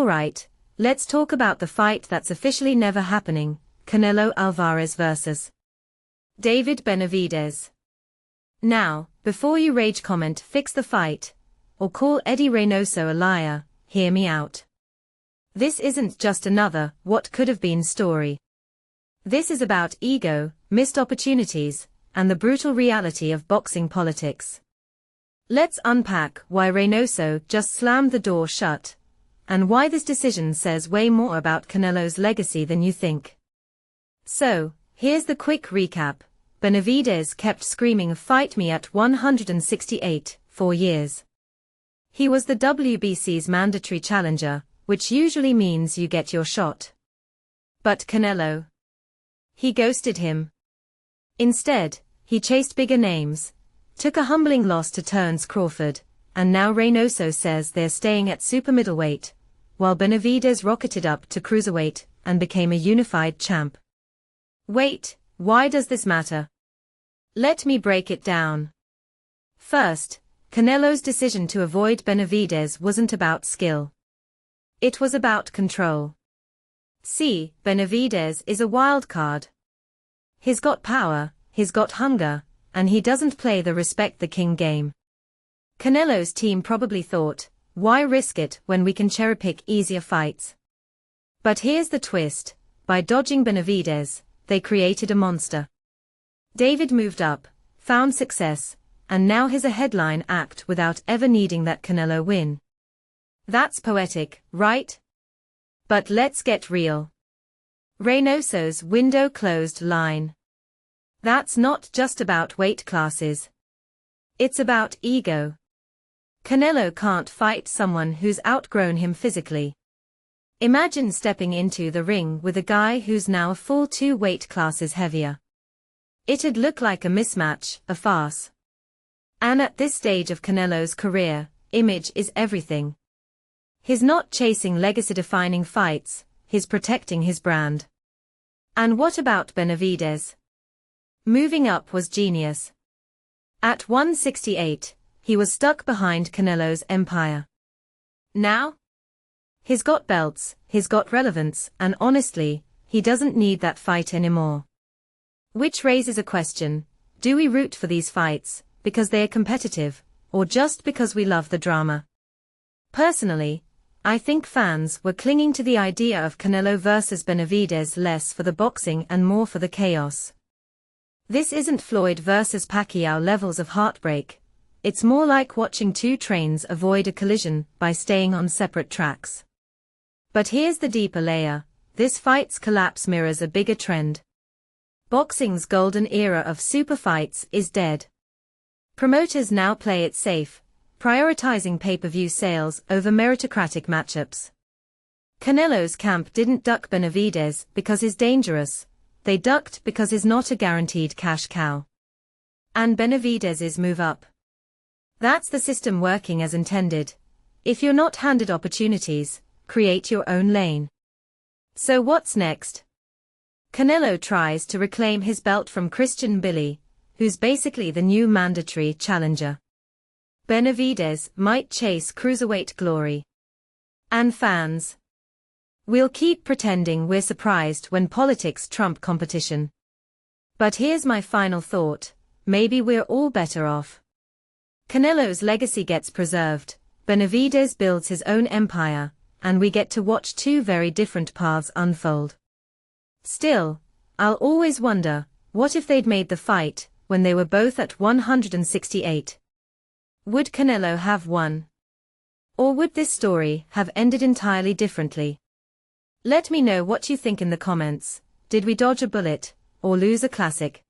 Alright, let's talk about the fight that's officially never happening, Canelo Alvarez vs. David Benavidez. Now, before you rage comment fix the fight, or call Eddy Reynoso a liar, hear me out. This isn't just another what could have been story. This is about ego, missed opportunities, and the brutal reality of boxing politics. Let's unpack why Reynoso just slammed the door shut, and why this decision says way more about Canelo's legacy than you think. So, here's the quick recap. Benavidez kept screaming "Fight me" at 168 for years. He was the WBC's mandatory challenger, which usually means you get your shot. But Canelo? He ghosted him. Instead, he chased bigger names, took a humbling loss to Terence Crawford, and now Reynoso says they're staying at super-middleweight, while Benavidez rocketed up to Cruiserweight and became a unified champ. Wait, why does this matter? Let me break it down. First, Canelo's decision to avoid Benavidez wasn't about skill. It was about control. See, Benavidez is a wild card. He's got power, he's got hunger, and he doesn't play the respect the king game. Canelo's team probably thought, why risk it when we can cherry-pick easier fights? But here's the twist, by dodging Benavidez, they created a monster. David moved up, found success, and now he's a headline act without ever needing that Canelo win. That's poetic, right? But let's get real. Reynoso's window closed line. That's not just about weight classes. It's about ego. Canelo can't fight someone who's outgrown him physically. Imagine stepping into the ring with a guy who's now a full 2 weight classes heavier. It'd look like a mismatch, a farce. And at this stage of Canelo's career, image is everything. He's not chasing legacy-defining fights, he's protecting his brand. And what about Benavidez? Moving up was genius. At 168, he was stuck behind Canelo's empire. Now? He's got belts, he's got relevance, and honestly, he doesn't need that fight anymore. Which raises a question, do we root for these fights because they are competitive, or just because we love the drama? Personally, I think fans were clinging to the idea of Canelo versus Benavidez less for the boxing and more for the chaos. This isn't Floyd versus Pacquiao levels of heartbreak, it's more like watching 2 trains avoid a collision by staying on separate tracks. But here's the deeper layer, this fight's collapse mirrors a bigger trend. Boxing's golden era of super fights is dead. Promoters now play it safe, prioritizing pay-per-view sales over meritocratic matchups. Canelo's camp didn't duck Benavidez because he's dangerous, they ducked because he's not a guaranteed cash cow. And Benavidez's move up. That's the system working as intended. If you're not handed opportunities, create your own lane. So what's next? Canelo tries to reclaim his belt from Christian Mbilli, who's basically the new mandatory challenger. Benavidez might chase cruiserweight glory. And fans? We'll keep pretending we're surprised when politics trump competition. But here's my final thought, maybe we're all better off. Canelo's legacy gets preserved, Benavidez builds his own empire, and we get to watch 2 very different paths unfold. Still, I'll always wonder, what if they'd made the fight when they were both at 168? Would Canelo have won? Or would this story have ended entirely differently? Let me know what you think in the comments. Did we dodge a bullet, or lose a classic?